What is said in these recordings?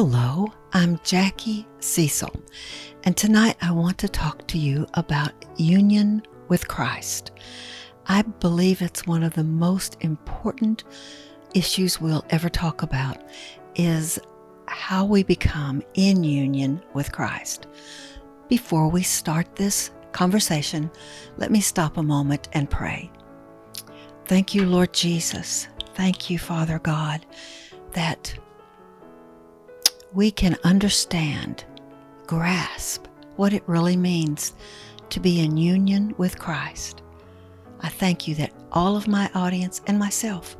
Hello, I'm Jackie Cecil, and tonight I want to talk to you about union with Christ. I believe it's one of the most important issues we'll ever talk about is how we become in union with Christ. Before we start this conversation, let me stop a moment and pray. Thank you, Lord Jesus. Thank you, Father God, that we can understand, grasp what it really means to be in union with Christ. I thank you that all of my audience and myself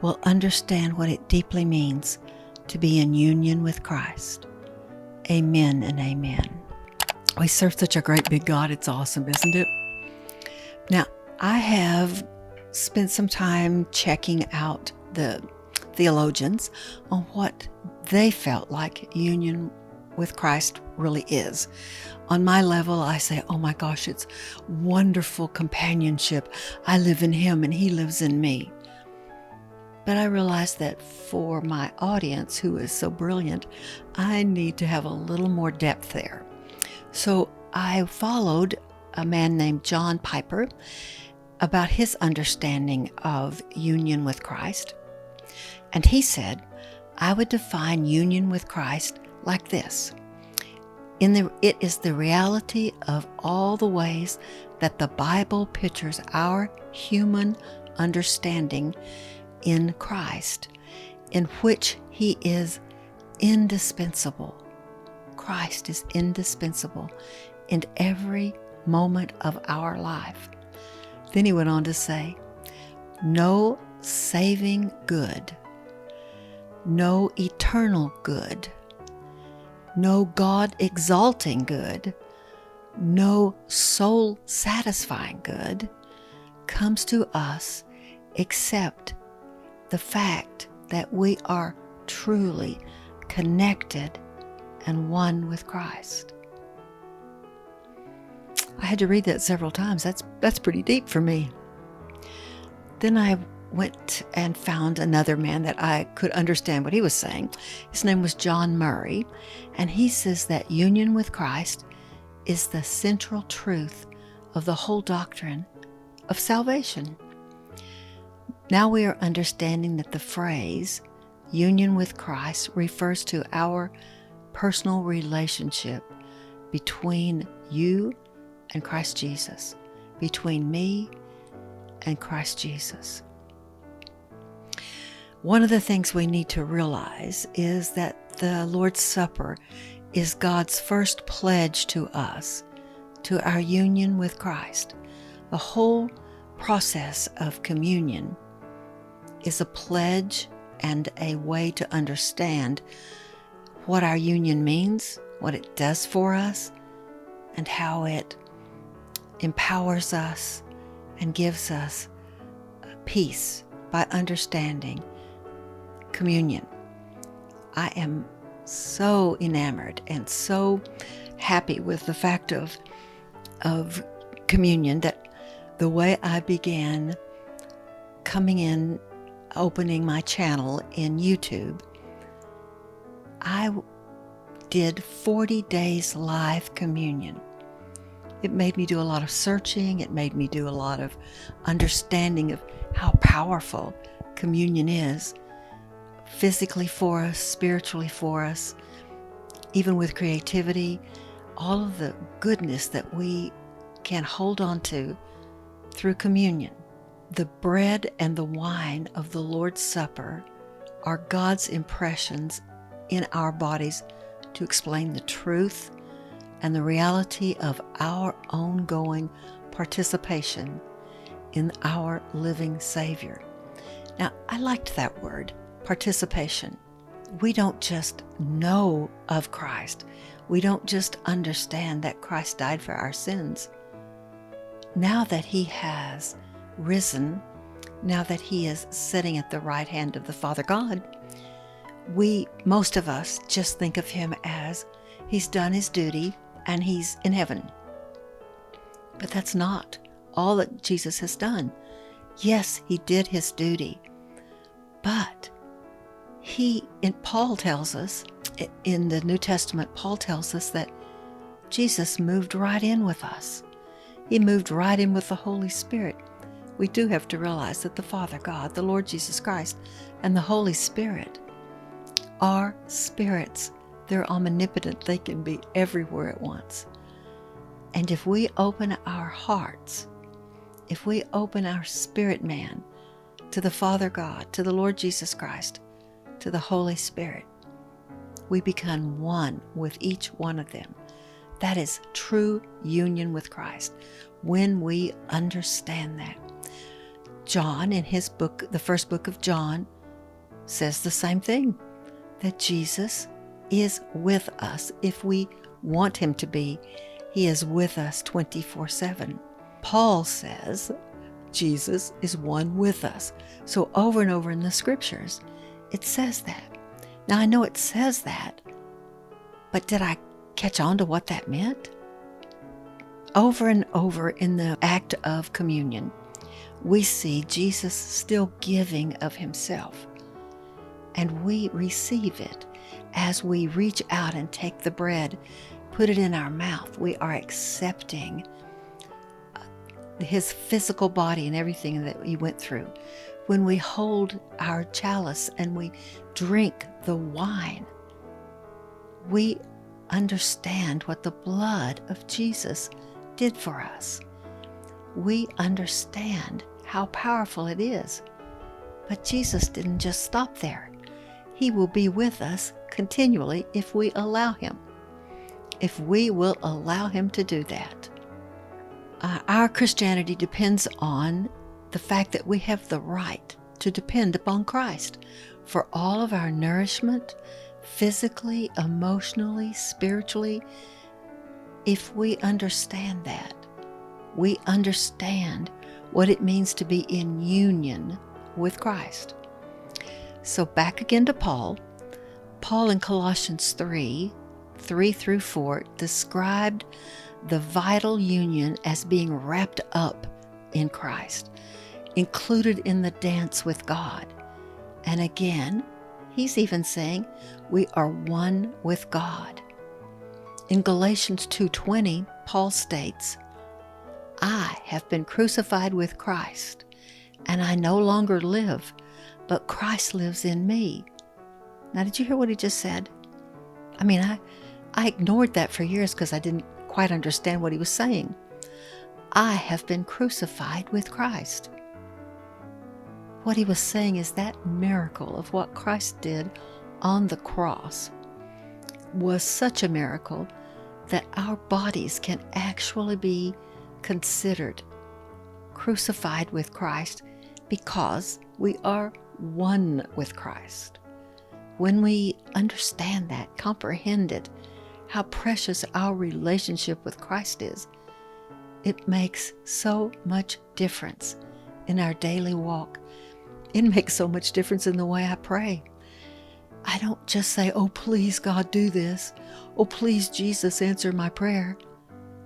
will understand what it deeply means to be in union with Christ. Amen and amen. We serve such a great big God. It's awesome, isn't it? Now, I have spent some time checking out the theologians on what they felt like union with Christ really is. On my level, I say, oh my gosh, it's wonderful companionship. I live in Him and He lives in me. But I realize that for my audience, who is so brilliant, I need to have a little more depth there. So I followed a man named John Piper about his understanding of union with Christ. And he said, I would define union with Christ like this. It is the reality of all the ways that the Bible pictures our human understanding in Christ, in which He is indispensable. Christ is indispensable in every moment of our life. Then he went on to say, no saving good, no eternal good, no God-exalting good, no soul-satisfying good comes to us except the fact that we are truly connected and one with Christ. I had to read that several times. That's pretty deep for me. Then I went and found another man that I could understand what he was saying. His name was John Murray, and he says that union with Christ is the central truth of the whole doctrine of salvation. Now we are understanding that the phrase union with Christ refers to our personal relationship between you and Christ Jesus, between me and Christ Jesus. One of the things we need to realize is that the Lord's Supper is God's first pledge to us, to our union with Christ. The whole process of communion is a pledge and a way to understand what our union means, what it does for us, and how it empowers us and gives us peace by understanding communion. I am so enamored and so happy with the fact of communion that the way I began coming in, opening my channel in YouTube, I did 40 days live communion. It made me do a lot of searching. It made me do a lot of understanding of how powerful communion is, physically for us, spiritually for us, even with creativity, all of the goodness that we can hold on to through communion. The bread and the wine of the Lord's Supper are God's impressions in our bodies to explain the truth and the reality of our ongoing participation in our living Savior. Now, I liked that word, participation. We don't just know of Christ. We don't just understand that Christ died for our sins. Now that He has risen, now that He is sitting at the right hand of the Father God, most of us just think of Him as He's done His duty and He's in heaven. But that's not all that Jesus has done. Yes, He did His duty, but Paul tells us In the New Testament, Paul tells us that Jesus moved right in with us. He moved right in with the Holy Spirit. We do have to realize that the Father God, the Lord Jesus Christ, and the Holy Spirit are spirits. They're omnipotent. They can be everywhere at once. And if we open our hearts, if we open our spirit man to the Father God, to the Lord Jesus Christ, to the Holy Spirit, we become one with each one of them. That is true union with Christ, when we understand that. John, in his book, the first book of John, says the same thing, that Jesus is with us. If we want him to be, he is with us 24/7. Paul says Jesus is one with us. So over and over in the scriptures, it says that. Now I know it says that, but did I catch on to what that meant? Over and over in the act of communion, we see Jesus still giving of himself, and we receive it as we reach out and take the bread, put it in our mouth. We are accepting his physical body and everything that he went through. When we hold our chalice and we drink the wine, we understand what the blood of Jesus did for us. We understand how powerful it is. But Jesus didn't just stop there. He will be with us continually if we allow him. If we will allow him to do that. Our Christianity depends on the fact that we have the right to depend upon Christ for all of our nourishment, physically, emotionally, spiritually. If we understand that, we understand what it means to be in union with Christ. So back again to Paul. Paul in Colossians 3:3-4 described the vital union as being wrapped up in Christ, included in the dance with God. And again, he's even saying we are one with God. In Galatians 2:20, Paul states, I have been crucified with Christ, and I no longer live, but Christ lives in me. Now, did you hear what he just said? I mean, I ignored that for years because I didn't quite understand what he was saying. I have been crucified with Christ. What he was saying is that miracle of what Christ did on the cross was such a miracle that our bodies can actually be considered crucified with Christ because we are one with Christ. When we understand that, comprehend it, how precious our relationship with Christ is, it makes so much difference in our daily walk. It makes so much difference in the way I pray. I don't just say, oh, please, God, do this. Oh, please, Jesus, answer my prayer.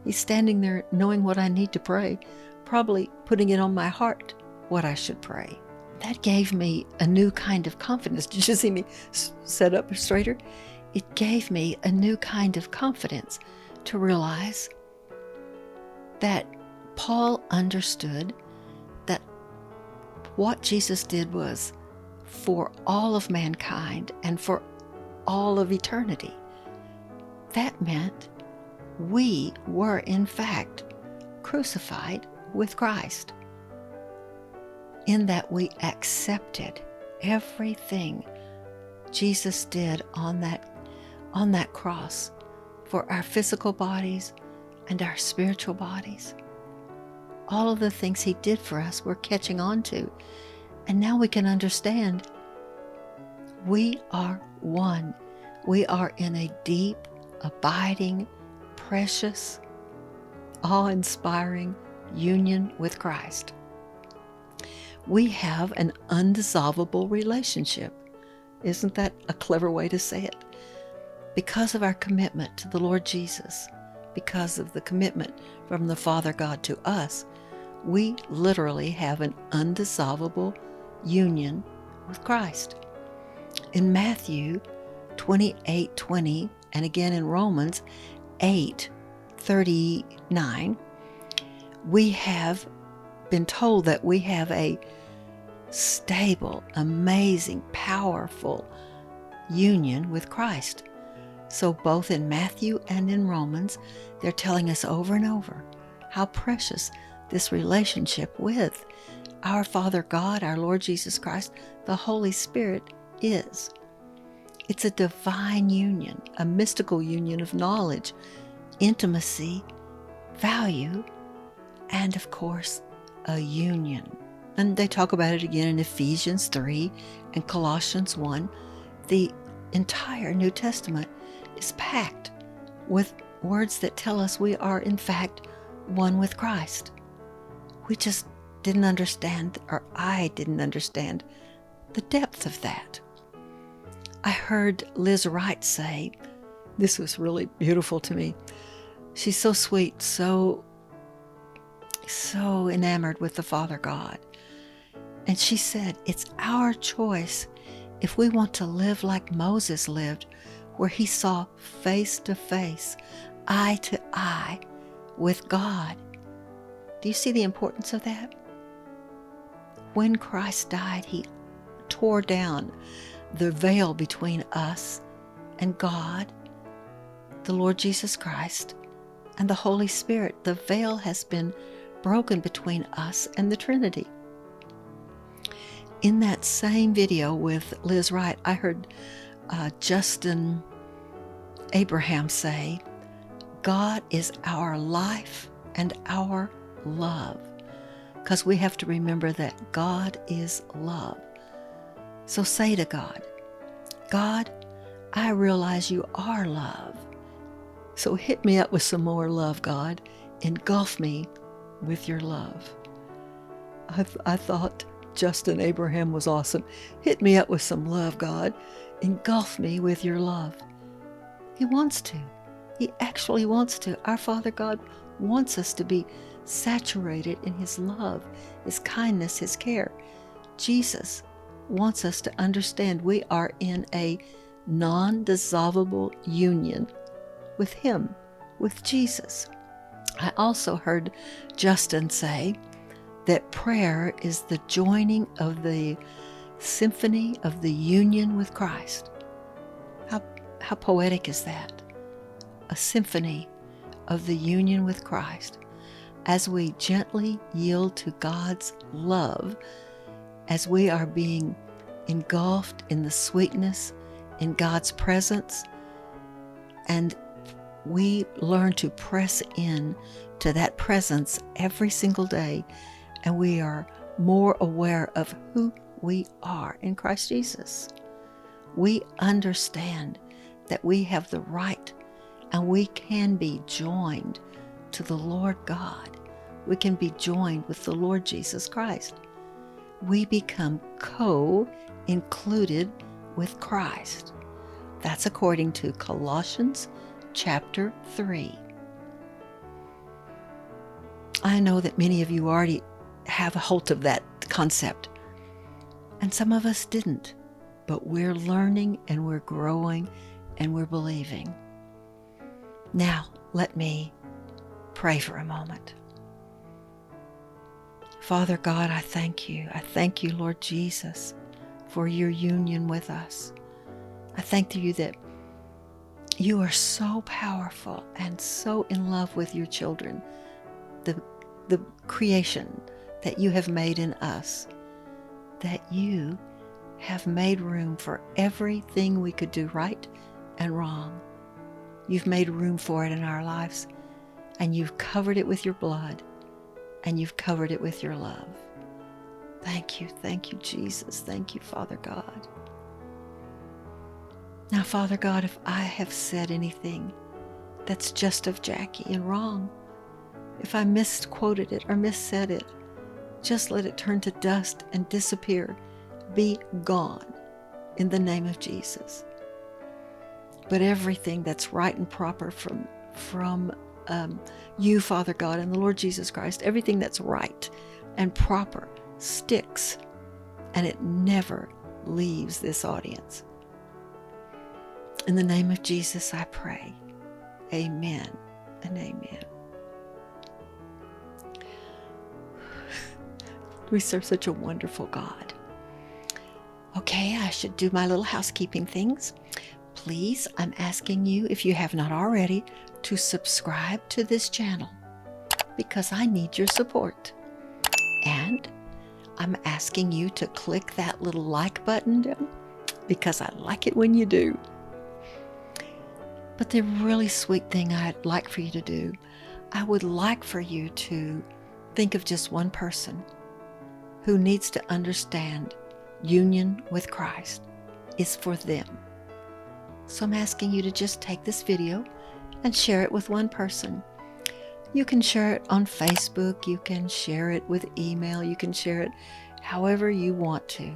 He's standing there knowing what I need to pray, probably putting it on my heart what I should pray. That gave me a new kind of confidence. Did you see me set up straighter? It gave me a new kind of confidence to realize that Paul understood that what Jesus did was for all of mankind and for all of eternity. That meant we were, in fact, crucified with Christ, in that we accepted everything Jesus did on that cross for our physical bodies and our spiritual bodies. All of the things he did for us we're catching on to. And now we can understand we are one. We are in a deep, abiding, precious, awe-inspiring union with Christ. We have an undissolvable relationship. Isn't that a clever way to say it? Because of our commitment to the Lord Jesus, because of the commitment from the Father God to us, we literally have an undissolvable union with Christ. In Matthew 28:20, and again in Romans 8:39, we have been told that we have a stable, amazing, powerful union with Christ. So both in Matthew and in Romans, they're telling us over and over how precious this relationship with our Father God, our Lord Jesus Christ, the Holy Spirit is. It's a divine union, a mystical union of knowledge, intimacy, value, and of course, a union. And they talk about it again in Ephesians 3 and Colossians 1. The entire New Testament is packed with words that tell us we are in fact one with Christ. We just didn't understand, or I didn't understand, the depth of that. I heard Liz Wright say, this was really beautiful to me. She's so sweet, so enamored with the Father God. And she said, it's our choice if we want to live like Moses lived, where he saw face to face, eye to eye with God. Do you see the importance of that? When Christ died, he tore down the veil between us and God, the Lord Jesus Christ, and the Holy Spirit. The veil has been broken between us and the Trinity. In that same video with Liz Wright, I heard Justin Abraham say, God is our life and our love. Because we have to remember that God is love. So say to God, God, I realize you are love. So hit me up with some more love, God. Engulf me with your love. I thought Justin Abraham was awesome. Hit me up with some love, God. Engulf me with your love. He wants to. He actually wants to. Our Father God wants us to be saturated in his love, his kindness, his care. Jesus wants us to understand we are in a non-dissolvable union with him, with Jesus. I also heard Justin say that prayer is the joining of the symphony of the union with Christ. How poetic is that? A symphony of the union with Christ. As we gently yield to God's love, as we are being engulfed in the sweetness in God's presence, and we learn to press in to that presence every single day, and we are more aware of who we are in Christ Jesus. We understand that we have the right and we can be joined to the Lord God. We can be joined with the Lord Jesus Christ. We become co-included with Christ. That's according to Colossians chapter 3. I know that many of you already have a hold of that concept, and some of us didn't, but we're learning and we're growing and we're believing. Now, let me pray for a moment. Father God, I thank you. I thank you, Lord Jesus, for your union with us. I thank you that you are so powerful and so in love with your children, the creation that you have made in us, that you have made room for everything we could do right and wrong. You've made room for it in our lives, and you've covered it with your blood, and you've covered it with your love. Thank you, Jesus. Thank you, Father God. Now, Father God, if I have said anything that's just of Jackie and wrong, if I misquoted it or missaid it, just let it turn to dust and disappear. Be gone in the name of Jesus. But everything that's right and proper from you, Father God, and the Lord Jesus Christ, everything that's right and proper sticks, and it never leaves this audience. In the name of Jesus, I pray. Amen and amen. We serve such a wonderful God. Okay, I should do my little housekeeping things. Please, I'm asking you, if you have not already, to subscribe to this channel because I need your support. And I'm asking you to click that little like button down because I like it when you do. But the really sweet thing I'd like for you to do, I would like for you to think of just one person who needs to understand union with Christ is for them. So I'm asking you to just take this video and share it with one person. You can share it on Facebook, you can share it with email, you can share it however you want to.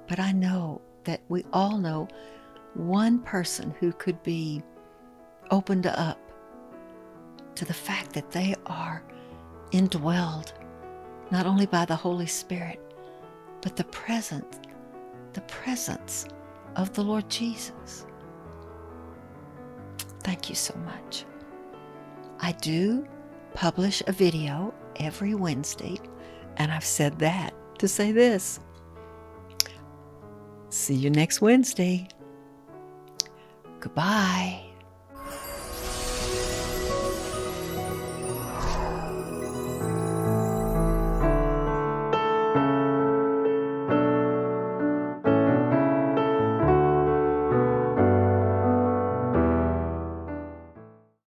But I know that we all know one person who could be opened up to the fact that they are indwelled not only by the Holy Spirit, but the presence of the Lord Jesus. Thank you so much. I do publish a video every Wednesday, and I've said that to say this. See you next Wednesday. Goodbye.